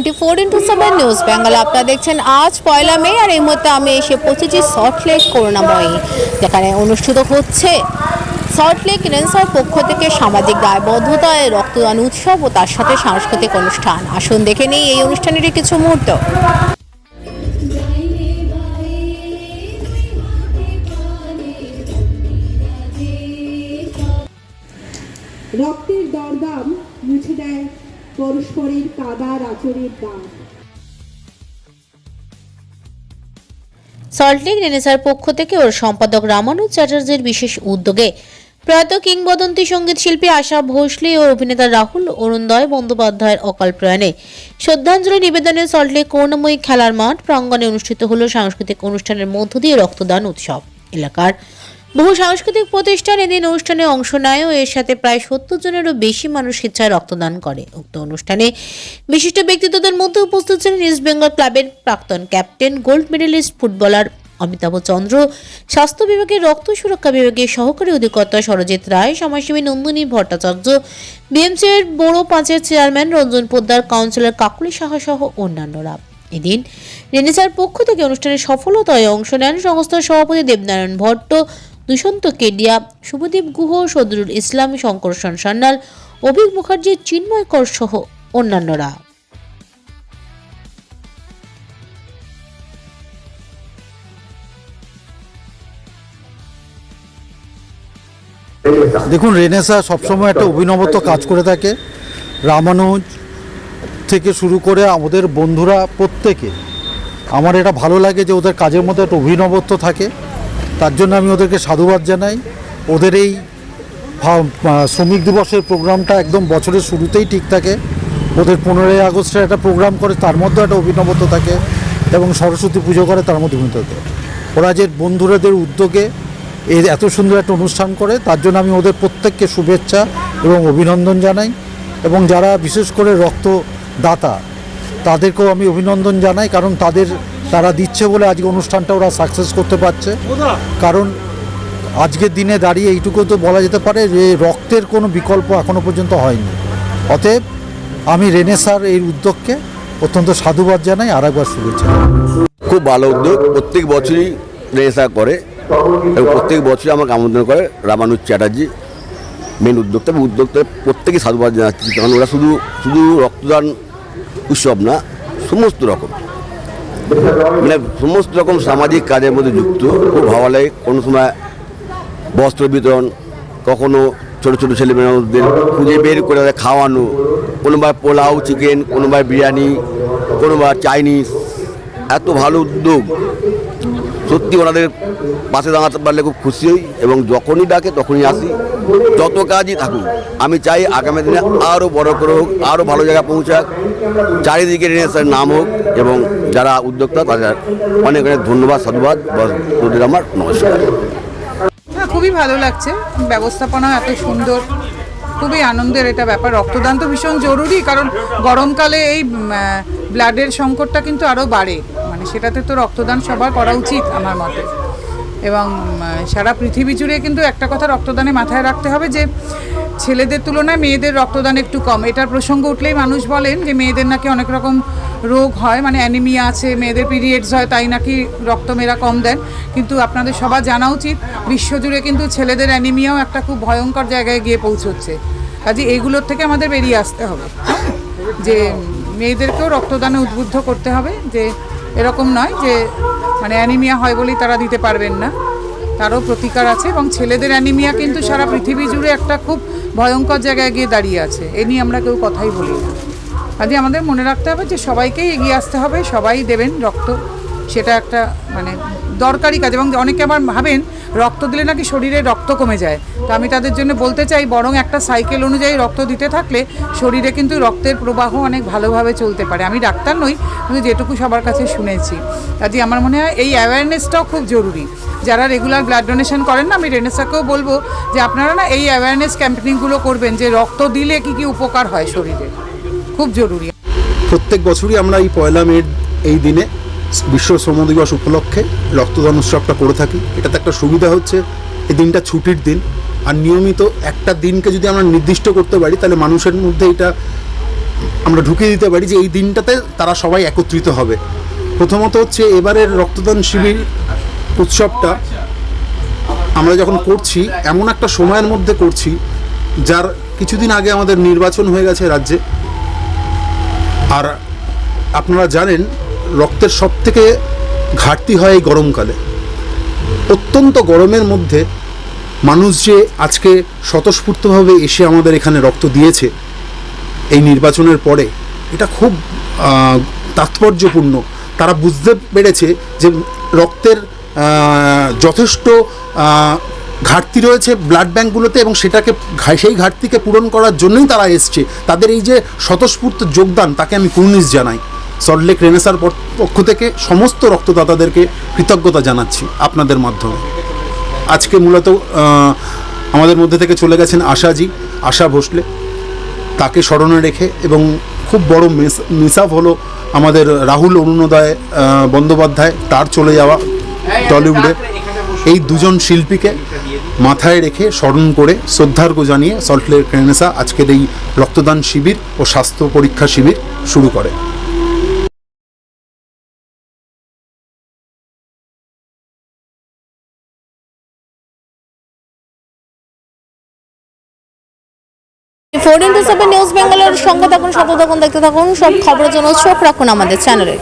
24x7 news Bengal. আপনারা দেখছেন আজ পয়লা মে, আর এই মুহূর্তে আমি এসে পৌঁছেছি সল্টলেক করুণাময়ী, যেখানে অনুষ্ঠিত হচ্ছে সল্টলেক রেনেসার পক্ষ থেকে সামাজিক দায়বদ্ধতায় রক্তদান উৎসব ও তার সাথে সাংস্কৃতিক অনুষ্ঠান। আসুন দেখে নিই এই অনুষ্ঠানেরই কিছু মুহূর্ত। রক্তের দরদাম মুছে দেয় পরস্পরের কাদার আচরের দাগ। সল্টলেক রেনেসার পক্ষ থেকে ওর সম্পাদক রামানুজ চ্যাটার্জির বিশেষ উদ্যোগে প্রয়াত কিংবদন্তি সঙ্গীত শিল্পী আশা ভোসলে ও অভিনেতা রাহুল অরুণোদয় বন্দ্যোপাধ্যায়ের অকাল প্রয়াণে শ্রদ্ধাঞ্জলি নিবেদনে সল্টলেক করুণাময়ী খেলার মাঠ প্রাঙ্গণে অনুষ্ঠিত হলো সাংস্কৃতিক অনুষ্ঠানের মধ্য দিয়ে রক্তদান উৎসব। এলাকার বহু সাংস্কৃতিক প্রতিষ্ঠান এদিন অনুষ্ঠানে অংশ নেয় ও এর সাথে প্রায় 70 জনেরও বেশি মানুষ স্বেচ্ছায় রক্তদান করে। উক্ত অনুষ্ঠানে বিশিষ্ট ব্যক্তিত্বদের মধ্যে উপস্থিত ছিলেন ইস্ট বেঙ্গল ক্লাবের প্রাক্তন captain, gold medallist footballer Amitabha Chandra, স্বাস্থ্য বিভাগের রক্ত সুরক্ষা বিভাগের সহকারী অধিকর্তা সরজিৎ রায়, সমাজসেবী নন্দিনী ভট্টাচার্য, বিএমসির বড় পাঁচের চেয়ারম্যান রঞ্জন পোদ্দার, কাউন্সিলর কাকুলি সাহা সহ অন্যান্যরা। এদিন রেনেসার পক্ষ থেকে অনুষ্ঠানের সফলতায় অংশ নেন সংস্থার সভাপতি দেবনারায়ণ ভট্ট, দুষ্যন্ত কেডিয়া, শুভদীপ গুহ, সদরুল ইসলাম, শঙ্করসন সান্যাল, অভিক মুখার্জি, চিন্ময় কর সহ অন্যান্যরা। দেখুন, রেনেসা সবসময় একটা অভিনবত্ব কাজ করে থাকে। রামানুজ থেকে শুরু করে আমাদের বন্ধুরা প্রত্যেকে, আমার এটা ভালো লাগে যে ওদের কাজের মধ্যে একটা অভিনবত্ব থাকে। তার জন্য আমি ওদেরকে সাধুবাদ জানাই। ওদের এই শ্রমিক দিবসের প্রোগ্রামটা একদম বছরের শুরুতেই ঠিক থাকে। ওদের 15ই আগস্টের একটা প্রোগ্রাম করে, তার মধ্যে একটা অভিনবত্ব থাকে, এবং সরস্বতী পুজো করে, তার মধ্যে অভিনবত্ব থাকে। ওরা যে বন্ধুরাদের উদ্যোগে এই এত সুন্দর একটা অনুষ্ঠান করে, তার জন্য আমি ওদের প্রত্যেককে শুভেচ্ছা এবং অভিনন্দন জানাই। এবং যারা বিশেষ করে রক্তদাতা তাদেরকেও আমি অভিনন্দন জানাই, কারণ তারা দিচ্ছে বলে আজকে অনুষ্ঠানটা ওরা সাকসেস করতে পারছে। কারণ আজকের দিনে দাঁড়িয়ে এইটুকু তো বলা যেতে পারে যে রক্তের কোনো বিকল্প এখনও পর্যন্ত হয়নি। অতএব আমি রেনেসার এই উদ্যোগকে অত্যন্ত সাধুবাদ জানাই, আর একবার শুভেচ্ছা। খুব ভালো উদ্যোগ, প্রত্যেক বছরই রেনেসা করে এবং প্রত্যেক বছরই আমাকে আমন্ত্রণ করে রামানুজ চ্যাটার্জি মেন উদ্যোক্তা। এবং উদ্যোক্তা প্রত্যেকেই সাধুবাদ জানাচ্ছি, কারণ ওরা শুধু রক্তদান উৎসব না, সমস্ত রকম সমস্ত রকম সামাজিক কাজের মধ্যে যুক্ত। খুব ভালো লাগে। কোনো সময় বস্ত্র বিতরণ, কখনো ছোটো ছোটো ছেলেমেয়েদের খুঁজে বের করে খাওয়ানো, কোনোবার পোলাও চিকেন, কোনোবার বিরিয়ানি, কোনোবার চাইনিজ। এত ভালো উদ্যোগ, সত্যি ওনাদের পাশে দাঁড়াতে পারলে খুব খুশি হই। এবং যখনই ডাকে তখনই আসি, যত কাজই থাকুক। আমি চাই আগামী দিনে আরও বড় করে হোক, আরও ভালো জায়গায় পৌঁছাক, চারিদিকে রেনেসার নাম হোক। এবং যারা উদ্যোক্তা তাদের অনেক অনেক ধন্যবাদ, সাধুবাদ। ওদের আমার নমস্কার। হ্যাঁ, খুবই ভালো লাগছে, ব্যবস্থাপনা এত সুন্দর, খুবই আনন্দের এটা ব্যাপার। রক্তদান তো ভীষণ জরুরি, কারণ গরমকালে এই ব্লাডের সংকটটা কিন্তু আরও বাড়ে, মানে সেটাতে তো রক্তদান সবার করা উচিত আমার মতে। এবং সারা পৃথিবী জুড়ে কিন্তু একটা কথা রক্তদানে মাথায় রাখতে হবে যে ছেলেদের তুলনায় মেয়েদের রক্তদান একটু কম। এটার প্রসঙ্গ উঠলেই মানুষ বলেন যে মেয়েদের নাকি অনেক রকম রোগ হয়, মানে অ্যানিমিয়া আছে, মেয়েদের পিরিয়ডস হয়, তাই নাকি রক্ত মেয়েরা কম দেন। কিন্তু আপনাদের সবার জানা উচিত বিশ্বজুড়ে কিন্তু ছেলেদের অ্যানিমিয়াও একটা খুব ভয়ঙ্কর জায়গায় গিয়ে পৌঁছচ্ছে। কাজে এইগুলোর থেকে আমাদের বেরিয়ে আসতে হবে, যে মেয়েদেরকেও রক্তদানে উদ্বুদ্ধ করতে হবে, যে এরকম নয় যে মানে অ্যানিমিয়া হয় বলেই তারা দিতে পারবেন না, তারও প্রতিকার আছে। এবং ছেলেদের অ্যানিমিয়া কিন্তু সারা পৃথিবী জুড়ে একটা খুব ভয়ঙ্কর জায়গায় গিয়ে দাঁড়িয়ে আছে, এ নিয়ে আমরা কেউ কথাই বলি না। কাজে আমাদের মনে রাখতে হবে যে সবাইকেই এগিয়ে আসতে হবে, সবাই দেবেন রক্ত, সেটা একটা মানে দরকারি কাজ। এবং অনেকে আবার ভাবেন রক্ত দিলে নাকি শরীরে রক্ত কমে যায়, তো আমি তাদের জন্য বলতে চাই বরং একটা সাইকেল অনুযায়ী রক্ত দিতে থাকলে শরীরে কিন্তু রক্তের প্রবাহ অনেক ভালোভাবে চলতে পারে। আমি ডাক্তার নই, কিন্তু যেটুকু সবার কাছে শুনেছি। কাজে আমার মনে হয় এই অ্যাওয়ারনেসটাও খুব জরুরি। যারা রেগুলার ব্লাড ডোনেশন করেন না, আমি রেনেসাকেও বলবো যে আপনারা না এই অ্যাওয়ারনেস ক্যাম্পেইনগুলো করবেন, যে রক্ত দিলে কী কী উপকার হয় শরীরে, খুব জরুরি। প্রত্যেক বছরই আমরা এই পয়লা মের এই দিনে বিশ্ব শ্রম দিবস উপলক্ষে রক্তদান উৎসবটা করে থাকি। এটাতে একটা সুবিধা হচ্ছে এই দিনটা ছুটির দিন, আর নিয়মিত একটা দিনকে যদি আমরা নির্দিষ্ট করতে পারি তাহলে মানুষের মধ্যে এটা আমরা ঢুকিয়ে দিতে পারি যে এই দিনটাতে তারা সবাই একত্রিত হবে। প্রথমত হচ্ছে এবারের রক্তদান শিবির উৎসবটা আমরা যখন করছি এমন একটা সময়ের মধ্যে করছি যার কিছুদিন আগে আমাদের নির্বাচন হয়ে গেছে রাজ্যে। আর আপনারা জানেন রক্তের সব থেকে ঘাটতি হয় এই গরমকালে। অত্যন্ত গরমের মধ্যে মানুষ যে আজকে স্বতঃস্ফূর্তভাবে এসে আমাদের এখানে রক্ত দিয়েছে এই নির্বাচনের পরে, এটা খুব তাৎপর্যপূর্ণ। তারা বুঝতে পেরেছে যে রক্তের যথেষ্ট ঘাটতি রয়েছে ব্লাড ব্যাঙ্কগুলোতে এবং সেই ঘাটতিকে পূরণ করার জন্যই তারা এসছে। তাদের এই যে স্বতঃস্ফূর্ত যোগদান তাকে আমি কুর্নিশ জানাই। সল্টলেক রেনেসার পক্ষ থেকে সমস্ত রক্তদাতাদেরকে কৃতজ্ঞতা জানাচ্ছি আপনাদের মাধ্যমে। আজকে মূলত আমাদের মধ্যে থেকে চলে গেছেন আশা ভোসলে, তাকে স্মরণে রেখে, এবং খুব বড় মিসআপ হলো আমাদের রাহুল অরুণোদয় বন্দ্যোপাধ্যায়, তার চলে যাওয়া টলিউডে। এই দুজন শিল্পীকে মাথায় রেখে স্মরণ করে শ্রদ্ধার্ঘ্য জানিয়ে সল্টলেক রেনেসা আজকের এই রক্তদান শিবির ও স্বাস্থ্য পরীক্ষা শিবির শুরু করে। ফোর ইন্টু সেভেন নিউজ বেঙ্গলের সঙ্গে থাকুন, সাথে থাকুন, দেখতে থাকুন। সব খবরের জন্য চোখ রাখুন আমাদের চ্যানেলে।